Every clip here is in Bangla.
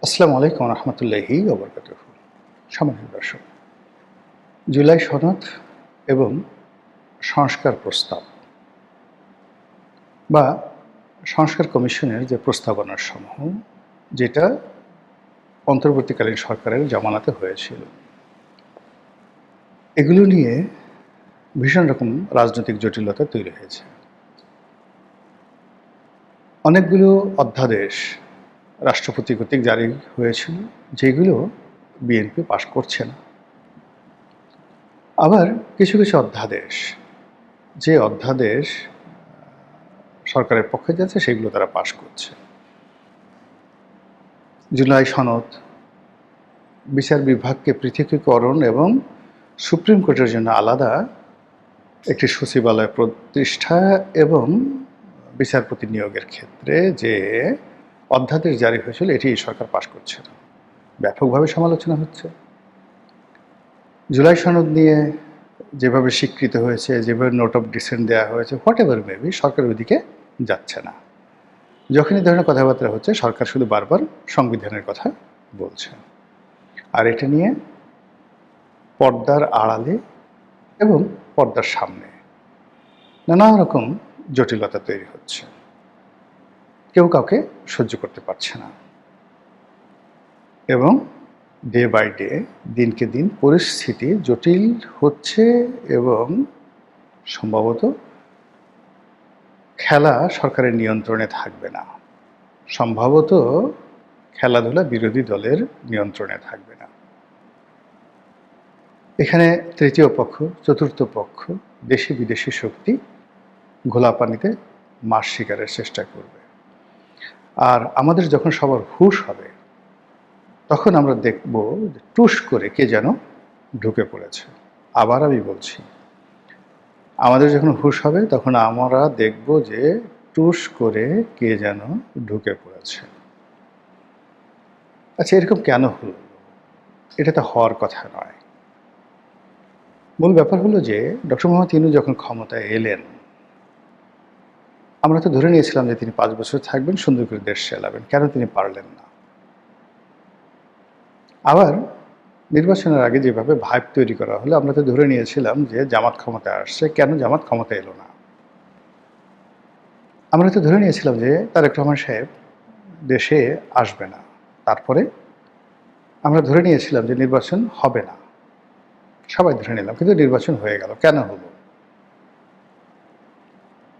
আসসালামু আলাইকুম রহমতুল্লাহি ওবরকাতুহ। সম্মানিত দর্শক, জুলাই সনদ এবং সংস্কার প্রস্তাব বা সংস্কার কমিশনের যে প্রস্তাবনার সমূহ, যেটা অন্তর্বর্তীকালীন সরকারের জামানাতে হয়েছিল, এগুলো নিয়ে ভীষণ রকম রাজনৈতিক জটিলতা তৈরি হয়েছে। অনেকগুলো অধ্যাদেশ রাষ্ট্রপতি কর্তৃক জারি হয়েছিল, যেগুলো বিএনপি পাশ করছে না। আবার কিছু কিছু অধ্যাদেশ, যে অধ্যাদেশ সরকারের পক্ষে যাচ্ছে, সেগুলো তারা পাশ করছে। জুলাই সনদ বিচার বিভাগকে পৃথকীকরণ এবং সুপ্রিম কোর্টের জন্য আলাদা একটি সচিবালয় প্রতিষ্ঠা এবং বিচারপতি নিয়োগের ক্ষেত্রে যে অধ্যাদেশ জারি হয়েছিল, এটি সরকার পাশ করছে না। ব্যাপকভাবে সমালোচনা হচ্ছে। জুলাই সনদ নিয়ে যেভাবে স্বীকৃত হয়েছে, যেভাবে নোট অফ ডিসেন্ট দেওয়া হয়েছে, হোয়াট এভার মেবি, সরকার ওইদিকে যাচ্ছে না। যখনই ধরনের কথাবার্তা হচ্ছে, সরকার শুধু বারবার সংবিধানের কথা বলছে। আর এটা নিয়ে পর্দার আড়ালে এবং পর্দার সামনে নানা রকম জটিলতা তৈরি হচ্ছে। কেউ কাউকে সহ্য করতে পারছে না এবং ডে বাই ডে, দিনকে দিন পরিস্থিতি জটিল হচ্ছে এবং সম্ভবত খেলা সরকারের নিয়ন্ত্রণে থাকবে না। সম্ভবত খেলাধুলা বিরোধী দলের নিয়ন্ত্রণে থাকবে না। এখানে তৃতীয় পক্ষ, চতুর্থ পক্ষ, দেশি বিদেশি শক্তি ঘোলা পানিতে মাছ শিকারের চেষ্টা করবে। আর আমাদের যখন সবার হুঁশ হবে, তখন আমরা দেখব টুস করে কে যেন ঢুকে পড়েছে। আবার আমি বলছি, আমাদের যখন হুঁশ হবে, তখন আমরা দেখব যে টুস করে কে যেন ঢুকে পড়েছে। আচ্ছা, এরকম কেন হলো? এটা তো হওয়ার কথা নয়। মূল ব্যাপার হলো যে ডক্টর মোহাম্মদ ইউনূস যখন ক্ষমতায় এলেন, আমরা তো ধরে নিয়েছিলাম যে তিনি 5 বছর থাকবেন, সুন্দর করে দেশ চালাবেন। কেন তিনি পারলেন না? আবার নির্বাচনের আগে যেভাবে ভাইব তৈরি করা হলো, আমরা তো ধরে নিয়েছিলাম যে জামাত ক্ষমতায় আসছে, কেন জামাত ক্ষমতায় এলো না? আমরা তো ধরে নিয়েছিলাম যে তারেক রহমান সাহেব দেশে আসবে না। তারপরে আমরা ধরে নিয়েছিলাম যে নির্বাচন হবে না। সবাই ধরে নিলাম, কিন্তু নির্বাচন হয়ে গেল। কেন হলো?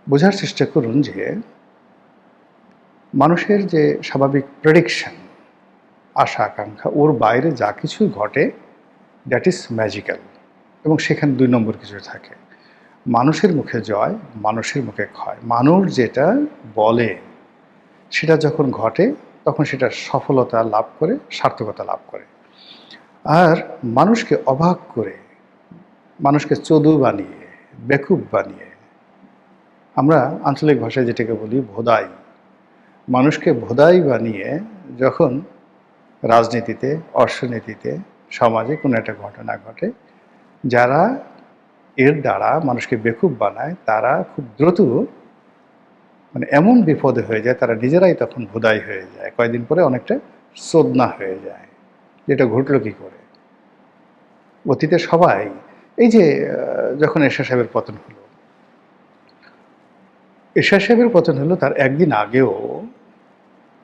বোঝার চেষ্টা করুন যে মানুষের যে স্বাভাবিক প্রেডিকশন, আশা আকাঙ্ক্ষা, ওর বাইরে যা কিছু ঘটে, দ্যাট ইজ ম্যাজিক্যাল। এবং সেখানে 2 নম্বর কিছু থাকে। মানুষের মুখে জয়, মানুষের মুখে ক্ষয়। মানুষ যেটা বলে, সেটা যখন ঘটে, তখন সেটা সফলতা লাভ করে, সার্থকতা লাভ করে। আর মানুষকে অবাক করে, মানুষকে চদু বানিয়ে, বেকুব বানিয়ে, আমরা আঞ্চলিক ভাষায় যেটাকে বলি ভোদাই, মানুষকে ভোদাই বানিয়ে যখন রাজনীতিতে, অর্থনীতিতে, সমাজে কোনো একটা ঘটনা ঘটে, যারা এর দ্বারা মানুষকে বেকুব বানায়, তারা খুব দ্রুত এমন বিপদে হয়ে যায়, তারা নিজেরাই তখন ভোদাই হয়ে যায়। কয়েকদিন পরে অনেকটা চোদনা হয়ে যায়। যেটা ঘটলো কি করে? অতীতে সবাই, এই যে যখন এরশাদ সাহেবের পতন হলো, এরশাদ সাহেবের পতন হলো তার একদিন আগেও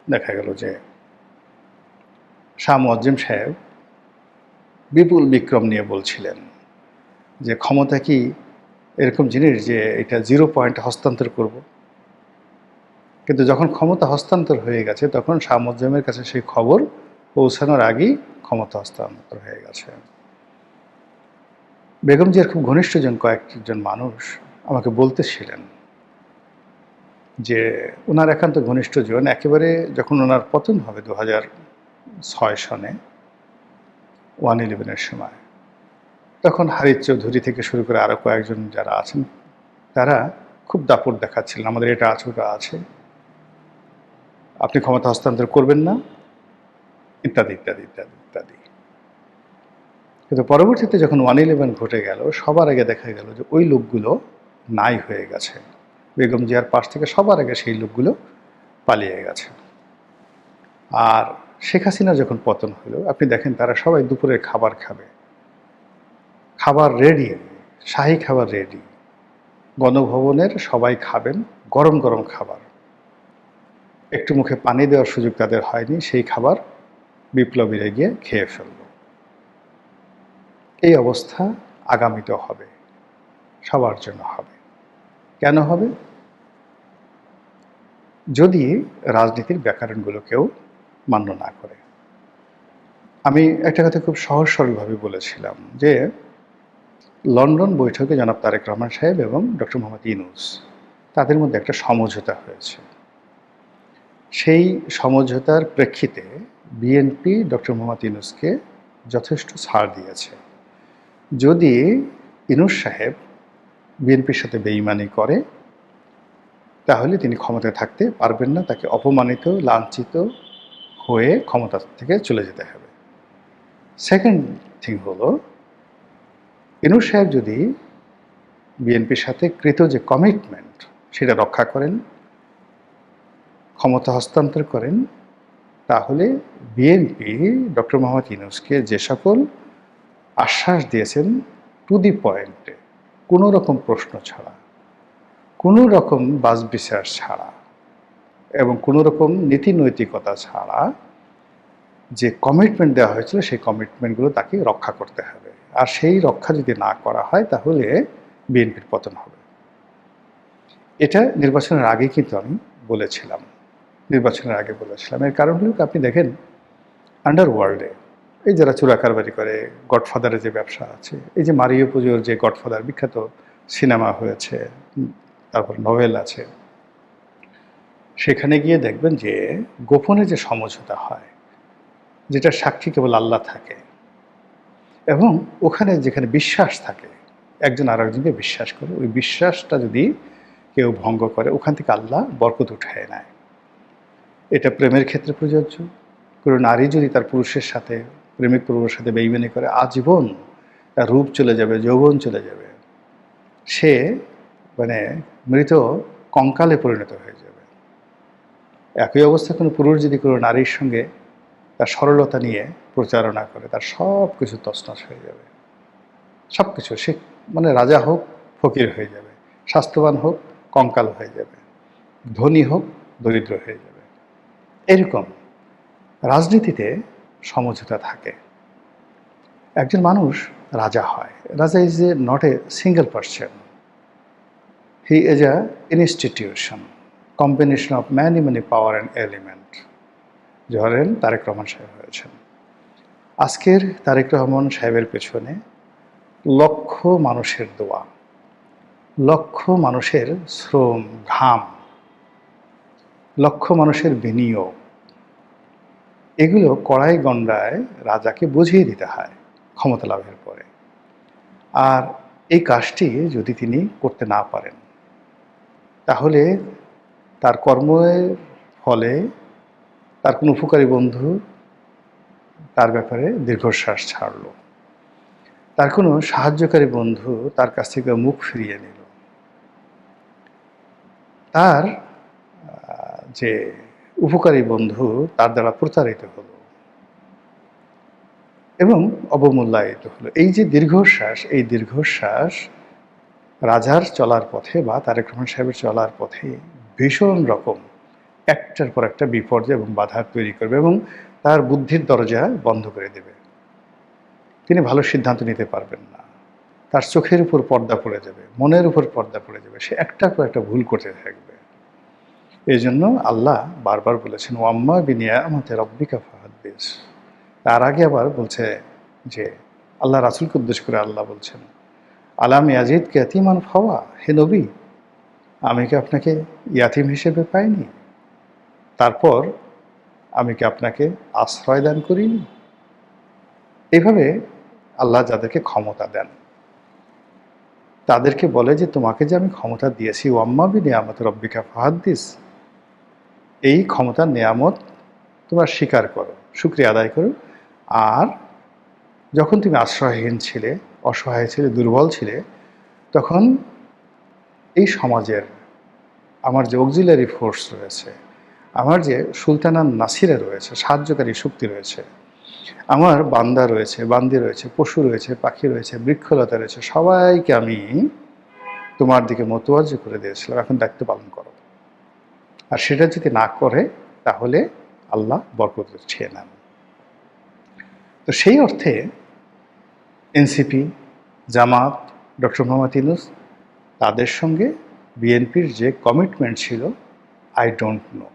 দেখা গেল যে শাহ মুয়াজ্জেম সাহেব বিপুল বিক্রম নিয়ে বলছিলেন যে ক্ষমতা কি এরকম জিনিস যে এটা 0 পয়েন্টে হস্তান্তর করব। কিন্তু যখন ক্ষমতা হস্তান্তর হয়ে গেছে, তখন শাহ মুয়াজ্জেমের কাছে সেই খবর পৌঁছানোর আগেই ক্ষমতা হস্তান্তর হয়ে গেছে। বেগম জিয়ার খুব ঘনিষ্ঠজন কয়েকজন মানুষ আমাকে বলতেছিলেন যে ওনার একান্ত ঘনিষ্ঠজন একেবারে যখন ওনার পতন হবে 2006 সনে 1/11-এর সময়, তখন হারিস চৌধুরী থেকে শুরু করে আরও কয়েকজন যারা আছেন, তারা খুব দাপট দেখাচ্ছিলেন, আমাদের এটা আছে, ওটা আছে, আপনি ক্ষমতা হস্তান্তর করবেন না, ইত্যাদি ইত্যাদি ইত্যাদি ইত্যাদি। কিন্তু পরবর্তীতে যখন 1/11 ঘটে গেল, সবার আগে দেখা গেল যে ওই লোকগুলো নাই হয়ে গেছে। বেগম জিয়ার পাশ থেকে সবার আগে সেই লোকগুলো পালিয়ে গেছে। আর শেখ হাসিনার যখন পতন হলো, আপনি দেখেন তারা সবাই দুপুরের খাবার খাবে, খাবার রেডি, শাহী খাবার রেডি, গণভবনের সবাই খাবেন গরম গরম খাবার, একটু মুখে পানি দেওয়ার সুযোগ তাদের হয়নি, সেই খাবার বিপ্লবীরা গিয়ে খেয়ে ফেলল। এই অবস্থা আগামীতেও হবে, সবার জন্য হবে। কেন হবে? যদি রাজনীতির ব্যাকরণগুলো কেউ মান্য না করে। আমি একটা কথা খুব সহজ সরলভাবে বলেছিলাম যে লন্ডন বৈঠকে জনাব তারেক রহমান সাহেব এবং ডক্টর মোহাম্মদ ইউনূস তাদের মধ্যে একটা সমঝোতা হয়েছে। সেই সমঝোতার প্রেক্ষিতে বিএনপি ডক্টর মোহাম্মদ ইউনূসকে যথেষ্ট ছাড় দিয়েছে। যদি ইউনূস সাহেব বিএনপির সাথে বেইমানি করে তাহলে তিনি ক্ষমতায় থাকতে পারবেন না, তাকে অপমানিত লাঞ্ছিত হয়ে ক্ষমতা থেকে চলে যেতে হবে। সেকেন্ড থিং হলো, ইউনূস সাহেব যদি বিএনপির সাথে কৃত যে কমিটমেন্ট সেটা রক্ষা করেন, ক্ষমতা হস্তান্তর করেন, তাহলে বিএনপি ডক্টর মোহাম্মদ ইউনূসকে যে সকল আশ্বাস দিয়েছেন টু দি পয়েন্টে, কোনো রকম প্রশ্ন ছাড়া, কোনো রকম বাছবিচার ছাড়া এবং কোনো রকম নীতি নৈতিকতা ছাড়া যে কমিটমেন্ট দেওয়া হয়েছিল সেই কমিটমেন্টগুলো তাকে রক্ষা করতে হবে। আর সেই রক্ষা যদি না করা হয় তাহলে বিএনপির পতন হবে। এটা নির্বাচনের আগে কিন্তু আমি বলেছিলাম, নির্বাচনের আগে বলেছিলাম। এর কারণ হলো আপনি দেখেন আন্ডারওয়ার্ল্ডে এই যারা চোরা কারবারি করে, গডফাদারের যে ব্যবসা আছে, এই যে মারিও পুজোর যে গডফাদার বিখ্যাত সিনেমা হয়েছে, তারপর নভেল আছে, সেখানে গিয়ে দেখবেন যে গোপনে যে সমঝোতা হয়, যেটা সাক্ষী কেবল আল্লাহ থাকে, এবং ওখানে যেখানে বিশ্বাস থাকে, একজন আর একজনকে বিশ্বাস করে, ওই বিশ্বাসটা যদি কেউ ভঙ্গ করে ওখান থেকে আল্লাহ বরকত উঠায় নেয়। এটা প্রেমের ক্ষেত্রে প্রযোজ্য। কোনো নারী যদি তার পুরুষের সাথে, প্রেমিক পুরুষের সাথে বেইমানি করে, আজীবন তার রূপ চলে যাবে, যৌবন চলে যাবে, সে মানে মৃত কঙ্কালে পরিণত হয়ে যাবে। একই অবস্থা কোনো পুরুষ যদি কোনো নারীর সঙ্গে তার সরলতা নিয়ে প্রচারণা করে, তার সব কিছু তছনছ হয়ে যাবে, সব কিছু। সে মানে রাজা হোক ফকির হয়ে যাবে, স্বাস্থ্যবান হোক কঙ্কাল হয়ে যাবে, ধনী হোক দরিদ্র হয়ে যাবে। এরকম রাজনীতিতে সমঝোতা থাকে। একজন মানুষ রাজা হয়, রাজা is a not a single person, he is a institution, combination of many many power and element. ধরেন তারেক রহমান সাহেব হয়েছেন, আজকের তারেক রহমান সাহেবের পেছনে লক্ষ মানুষের দোয়া, লক্ষ মানুষের শ্রম ঘাম, লক্ষ মানুষের বিনিয়োগ, এগুলো কড়াই গণ্ডায় রাজাকে বুঝিয়ে দিতে হয় ক্ষমতা লাভের পরে। আর এই কাজটি যদি তিনি করতে না পারেন তাহলে তার কর্মের ফলে তার কোনো উপকারী বন্ধু তার ব্যাপারে দীর্ঘশ্বাস ছাড়ল, তার কোনো সাহায্যকারী বন্ধু তার কাছ থেকে মুখ ফিরিয়ে নিল, তার যে উপকারী বন্ধু তার দ্বারা প্রতারিত হলো এবং অবমূল্যায়িত হলো। এই যে দীর্ঘশ্বাস, এই দীর্ঘশ্বাস রাজার চলার পথে বা তারেক রহমান সাহেবের চলার পথে ভীষণ রকম একটার পর একটা বিপর্যয় এবং বাধা তৈরি করবে এবং তার বুদ্ধির দরজা বন্ধ করে দেবে। তিনি ভালো সিদ্ধান্ত নিতে পারবেন না, তার চোখের উপর পর্দা পড়ে যাবে, মনের উপর পর্দা পড়ে যাবে, সে একটার পর একটা ভুল করতে থাকবে। এই জন্য আল্লাহ বারবার বলেছেন ওয়াম্মা বিনিয়ামতি রাব্বিকা ফাহাদ্দিস। তার আগে আবার বলছে যে আল্লাহ রাসূলকে উদ্দেশ্য করে আল্লাহ বলছেন আলাম ইয়াজিদকা ইয়াতীমান ফাওয়া, হে নবী আমি কি আপনাকে ইয়াতিম হিসেবে পাইনি, তারপর আমি কি আপনাকে আশ্রয় দান করিনি। এইভাবে আল্লাহ যাদেরকে ক্ষমতা দেন তাদেরকে বলে যে তোমাকে যে আমি ক্ষমতা দিয়েছি ওয়াম্মা বিনিয়ামতি রাব্বিকা ফাহাদ্দিস, এই ক্ষমতার নেয়ামত তোমরা স্বীকার করো, শুকরিয়া আদায় করো। আর যখন তুমি আশ্রয়হীন ছিলে, অসহায় ছিলে, দুর্বল ছিলে, তখন এই সমাজের আমার যে অক্সিলারি ফোর্স রয়েছে, আমার যে সুলতানা নাসিরা রয়েছে, সাহায্যকারী শক্তি রয়েছে, আমার বান্দা রয়েছে, বান্দি রয়েছে, পশু রয়েছে, পাখি রয়েছে, বৃক্ষলতা রয়েছে, সবাইকে আমি তোমার দিকে মতোয়াজ্জ করে দিয়েছিলাম, এখন দায়িত্ব পালন করো। আর সেটা যদি না করে তাহলে আল্লাহ বরকত ছিয়ে নেন। তো সেই অর্থে এনসিপি, জামাত, ডক্টর মোহাম্মদ ইউনূস, তাদের সঙ্গে বিএনপির যে কমিটমেন্ট ছিল, আই ডোন্ট নো।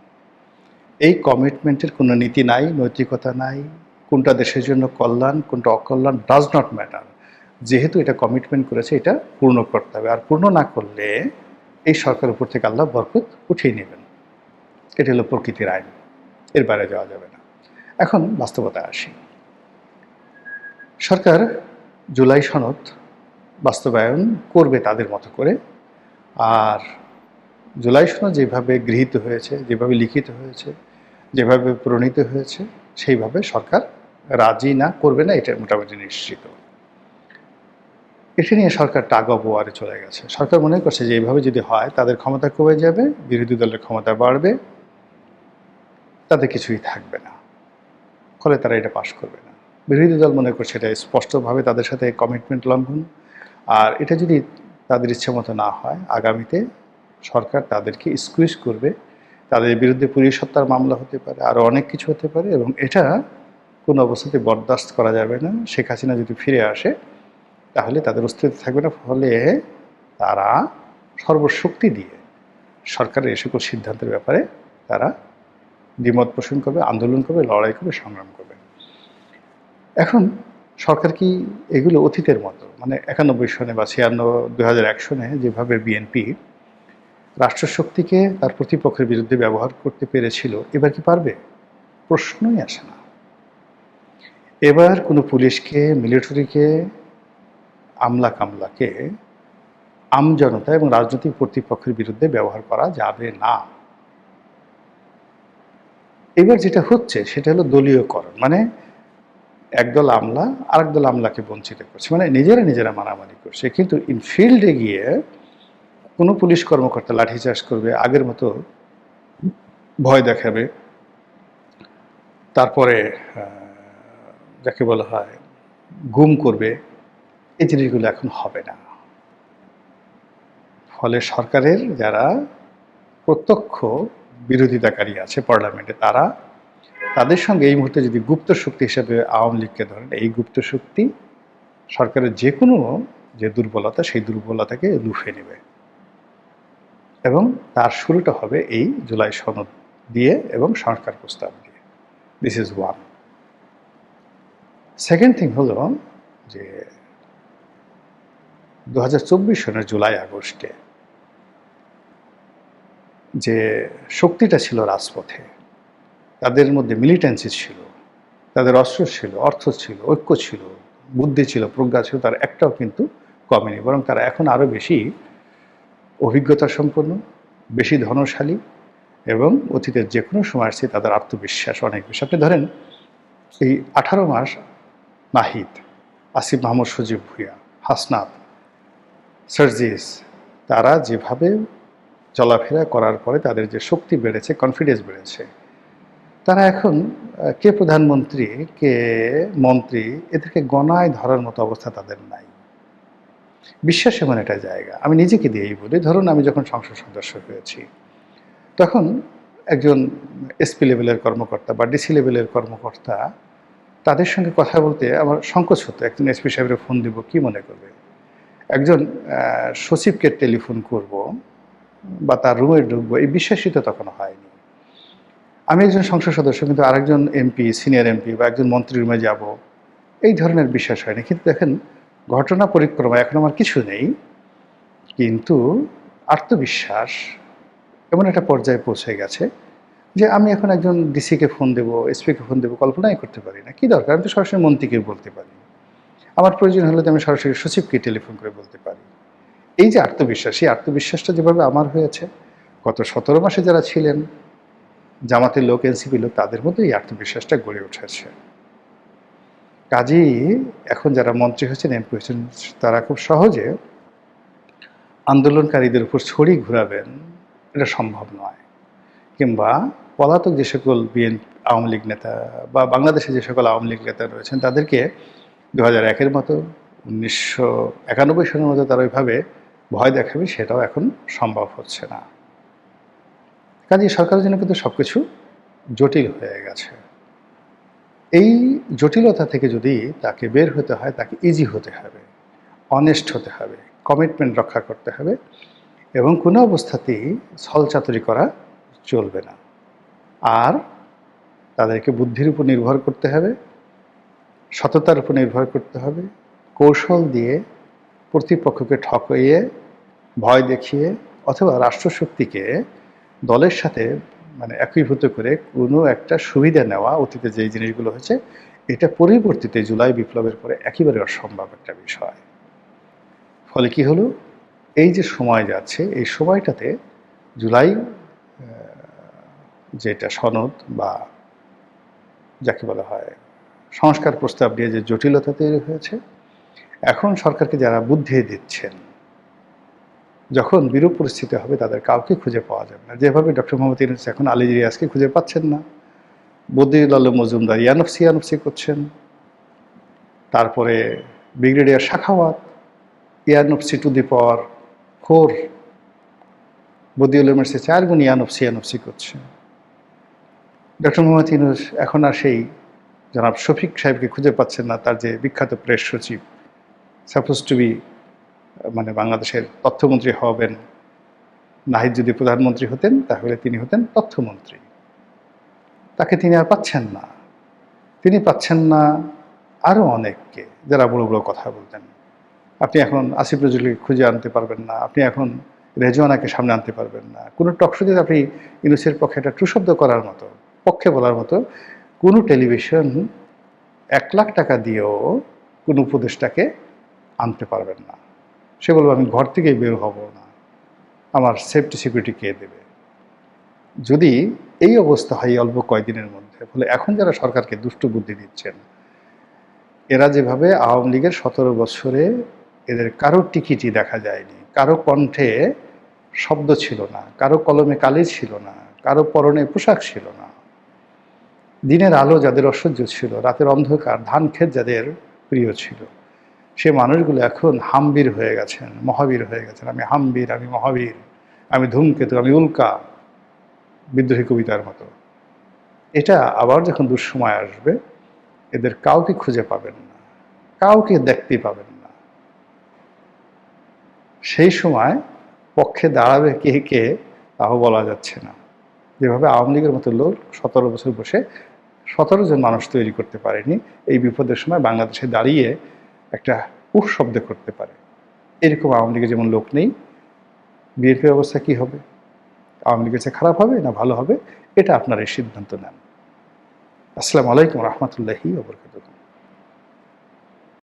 এই কমিটমেন্টের কোনো নীতি নাই, নৈতিকতা নাই, কোনটা দেশের জন্য কল্যাণ, কোনটা অকল্যাণ, ডাজ নট ম্যাটার। যেহেতু এটা কমিটমেন্ট করেছে, এটা পূর্ণ করতে হবে। আর পূর্ণ না করলে এই সরকার উপর থেকে আল্লাহ বরকত উঠিয়ে নেবেন। এটা হলো প্রকৃতির আইন, এর বাইরে যাওয়া যাবে না। এখন বাস্তবতায় আসি। সরকার জুলাই সনদ বাস্তবায়ন করবে তাদের মতো করে। আর জুলাই সনদ যেভাবে গৃহীত হয়েছে, যেভাবে লিখিত হয়েছে, যেভাবে প্রণীত হয়েছে, সেইভাবে সরকার রাজি না করবে না, এটা মোটামুটি নিশ্চিত। এটা নিয়ে সরকার টাগ অফ ওয়ারে চলে গেছে। সরকার মনে করছে যে এইভাবে যদি হয় তাদের ক্ষমতা কমে যাবে, বিরোধী দলের ক্ষমতা বাড়বে, তাদের কিছুই থাকবে না, ফলে তারা এটা পাশ করবে না। বিরোধী দল মনে করছে এটা স্পষ্টভাবে তাদের সাথে কমিটমেন্ট লঙ্ঘন। আর এটা যদি তাদের ইচ্ছে মতো না হয়, আগামীতে সরকার তাদেরকে স্কুইজ করবে, তাদের বিরুদ্ধে পুলিশ হত্যার মামলা হতে পারে, আরও অনেক কিছু হতে পারে, এবং এটা কোনো অবস্থাতে বরদাস্ত করা যাবে না। শেখ হাসিনা যদি ফিরে আসে তাহলে তাদের অস্তিত্ব থাকবে না, ফলে তারা সর্বশক্তি দিয়ে সরকারের এ সকল সিদ্ধান্তের ব্যাপারে তারা দ্বিমত পোষণ করবে, আন্দোলন করবে, লড়াই করবে, সংগ্রাম করবে। এখন সরকার কি এগুলো অতীতের মতো, মানে 91 সনে বা 2001 সনে যেভাবে বিএনপি রাষ্ট্রশক্তিকে তার প্রতিপক্ষের বিরুদ্ধে ব্যবহার করতে পেরেছিল, এবার কি পারবে? প্রশ্নই আসে না। এবার কোনো পুলিশকে, মিলিটারিকে, আমলা কামলাকে আমজনতা এবং রাজনৈতিক প্রতিপক্ষের বিরুদ্ধে ব্যবহার করা যাবে না। এবার যেটা হচ্ছে সেটা হলো দলীয়করণ, মানে একদল আমলা আরেক দল আমলাকে বঞ্চিত করছে, মানে নিজেরা মারামারি করছে। কিন্তু ইনফিল্ডে গিয়ে কোনো পুলিশ কর্মকর্তা লাঠিচার্জ করবে, আগের মতো ভয় দেখাবে, তারপরে যাকে বলা হয় গুম করবে, এই জিনিসগুলো এখন হবে না। ফলে সরকারের যারা প্রত্যক্ষ বিরোধিতাকারী আছে পার্লামেন্টে, তাদের সঙ্গে এই মুহূর্তে যদি গুপ্ত শক্তি হিসেবে আওয়ামী লীগকে ধরেন, এই গুপ্ত শক্তি সরকারের যে কোনো যে দুর্বলতা, সেই দুর্বলতাকে লুফে নেবে, এবং তার শুরুটা হবে এই জুলাই সনদ দিয়ে এবং সংস্কার প্রস্তাব দিয়ে। This is one. Second thing হলো যে 2024 সনের জুলাই আগস্টে যে শক্তিটা ছিল রাজপথে, তাদের মধ্যে মিলিটেন্সি ছিল, তাদের অস্ত্র ছিল, অর্থ ছিল, ঐক্য ছিল, বুদ্ধি ছিল, প্রজ্ঞা ছিল, তার একটাও কিন্তু কমেনি, বরং তারা এখন আরও বেশি অভিজ্ঞতা সম্পন্ন, বেশি ধনশালী, এবং অতীতের যে কোনো সময়ের চেয়ে তাদের আত্মবিশ্বাস অনেক বেশি। আপনি ধরেন এই 18 মাস নাহিদ, আসিফ মাহমুদ সজীব ভুঁইয়া, হাসনাত, সার্জিস, তারা যেভাবে চলাফেরা করার পরে তাদের যে শক্তি বেড়েছে, কনফিডেন্স বেড়েছে, তারা এখন কে প্রধানমন্ত্রী, কে মন্ত্রী, এদেরকে গণায় ধরার মতো অবস্থা তাদের নাই। বিশ্বাস এমন একটা জায়গা, আমি নিজেকে দিয়েই বলি। ধরুন আমি যখন সংসদ সদস্য হয়েছি, তখন একজন এসপি লেভেলের কর্মকর্তা বা ডিসি লেভেলের কর্মকর্তা, তাদের সঙ্গে কথা বলতে আমার সংকোচ হতো। একজন এসপি সাহেবের ফোন দিব, কি মনে করবে? একজন সচিবকে টেলিফোন করব বা তার রুমে ঢুকবো, এই বিশ্বাসই তো তখন হয়নি। আমি একজন সংসদ সদস্য, কিন্তু আরেকজন এমপি, সিনিয়র এমপি বা একজন মন্ত্রীর রুমে যাব, এই ধরনের বিশ্বাস হয়নি। কিন্তু দেখেন, ঘটনা পরিক্রমা এখন আমার কিছু নেই, কিন্তু আত্মবিশ্বাস এমন একটা পর্যায়ে পৌঁছে গেছে যে আমি এখন একজন ডিসিকে ফোন দেবো, এসপিকে ফোন দেবো, কল্পনাই করতে পারি না। কী দরকার? আমি তো সরাসরি মন্ত্রীকে বলতে পারি, আমার প্রয়োজন হলে তো আমি সরাসরি সচিবকে টেলিফোন করে বলতে পারি। এই যে আত্মবিশ্বাস, এই আত্মবিশ্বাসটা যেভাবে আমার হয়েছে, গত 17 মাসে যারা ছিলেন জামাতের লোক, এনসিপি লোক, তাদের মধ্যে এই আত্মবিশ্বাসটা গড়ে উঠেছে। কাজেই এখন যারা মন্ত্রী হয়েছেন, এমপি হয়েছেন, তারা খুব সহজে আন্দোলনকারীদের উপর ছড়ি ঘুরাবেন, এটা সম্ভব নয়। কিংবা পলাতক যে সকল আওয়ামী লীগ নেতা বা বাংলাদেশে যে সকল আওয়ামী লীগ নেতা রয়েছেন তাদেরকে 2001-এর মতো 1991 সালের মতো তারা ওইভাবে ভয় দেখাবে, সেটাও এখন সম্ভব হচ্ছে না। কাজেই সরকারের জন্য কিন্তু সব কিছু জটিল হয়ে গেছে। এই জটিলতা থেকে যদি তাকে বের হতে হয়, তাকে ইজি হতে হবে, অনেস্ট হতে হবে, কমিটমেন্ট রক্ষা করতে হবে এবং কোনো অবস্থাতেই ছলচাতুরি করা চলবে না। আর তাদেরকে বুদ্ধির উপর নির্ভর করতে হবে, সততার উপর নির্ভর করতে হবে, কৌশল দিয়ে প্রতিপক্ষকে ঠকিয়ে, ভয় দেখিয়ে অথবা রাষ্ট্রশক্তিকে দলের সাথে একীভূত করে কোনো একটা সুবিধা নেওয়া, অতীতে যেই জিনিসগুলো হয়েছে এটা পরিবর্তিত জুলাই বিপ্লবের পরে একেবারে অসম্ভব একটা বিষয়। ফলে কি হলো, এই যে সময় যাচ্ছে এই সময়টাতে জুলাই যেটা সনদ বা যাকে বলা হয় সংস্কার প্রস্তাব নিয়ে যে জটিলতা তৈরি হয়েছে, এখন সরকারকে যারা বুদ্ধি দিচ্ছেন, যখন বিরূপ পরিস্থিতি হবে তাদের কাউকে খুঁজে পাওয়া যাবে না। যেভাবে ডক্টর মোহাম্মদ ইউনূস এখন আলী রিয়াজকে খুঁজে পাচ্ছেন না, বদিউল আলম মজুমদার ইয়ানফসি করছেন, তারপরে ব্রিগেডিয়ার সাখাওয়াত ইয়ানফসি টু দি পাওয়ার 4, বদিউল আলমের সে 4 গুণ ইয়ানফসি করছে। ডক্টর মোহাম্মদ ইউনূস এখন আর সেই জনাব শফিক সাহেবকে খুঁজে পাচ্ছেন না, তার যে বিখ্যাত প্রেস সচিব, সাপোজ টু বি বাংলাদেশের তথ্যমন্ত্রী হবেন। নাহিদ যদি প্রধানমন্ত্রী হতেন তাহলে তিনি হতেন তথ্যমন্ত্রী, তাকে তিনি আর পাচ্ছেন না। তিনি পাচ্ছেন না আরও অনেককে যারা বড় বড় কথা বলতেন। আপনি এখন আসিফ নজরুলকে খুঁজে আনতে পারবেন না, আপনি এখন রেজওয়ানাকে সামনে আনতে পারবেন না। কোনো টকশোতে আপনি ইউনূসের পক্ষে একটা ট্রুশব্দ করার মতো, পক্ষে বলার মতো কোনো টেলিভিশন 1 লাখ টাকা দিয়েও কোনো উপদেষ্টাকে আনতে পারবেন না। সে বলবে আমি ঘর থেকেই বের হব না, আমার সেফটি সিকিউরিটি কে দেবে। যদি এই অবস্থা হয় অল্প কয়েকদিনের মধ্যে, ফলে এখন যারা সরকারকে দুষ্টু বুদ্ধি দিচ্ছেন, এরা যেভাবে আওয়ামী লীগের 17 বছরে এদের কারো টিকিটই দেখা যায়নি, কারো কণ্ঠে শব্দ ছিল না, কারো কলমে কালি ছিল না, কারো পরনে পোশাক ছিল না, দিনের আলো যাদের অসহ্য ছিল, রাতের অন্ধকার ধান ক্ষেত যাদের প্রিয় ছিল, সে মানুষগুলো এখন হামবীর হয়ে গেছেন, মহাবীর হয়ে গেছেন। আমি হামবীর, আমি মহাবীর, আমি ধূমকেতু, আমি উল্কা, বিদ্রোহী কবিতার মতো। এটা আবার যখন দুঃসময় আসবে এদের কাউকে খুঁজে পাবেন না, কাউকে দেখতে পাবেন না। সেই সময় পক্ষে দাঁড়াবে কে কে তাও বলা যাচ্ছে না। যেভাবে আওয়ামী লীগের মতো লোক 17 বছর বসে 17 জন মানুষ তৈরি করতে পারেনি, এই বিপদের সময় বাংলাদেশে দাঁড়িয়ে একটা উফ শব্দ করতে পারে, এরকম আওয়ামী লীগের যেমন লোক নেই। বিএনপির অবস্থা কি হবে? আওয়ামী লীগের চেয়ে খারাপ হবে না ভালো হবে, এটা আপনারা এই সিদ্ধান্ত নেন। আসসালামু আলাইকুম রহমতুল্লাহি ওয়া বারাকাতুহু।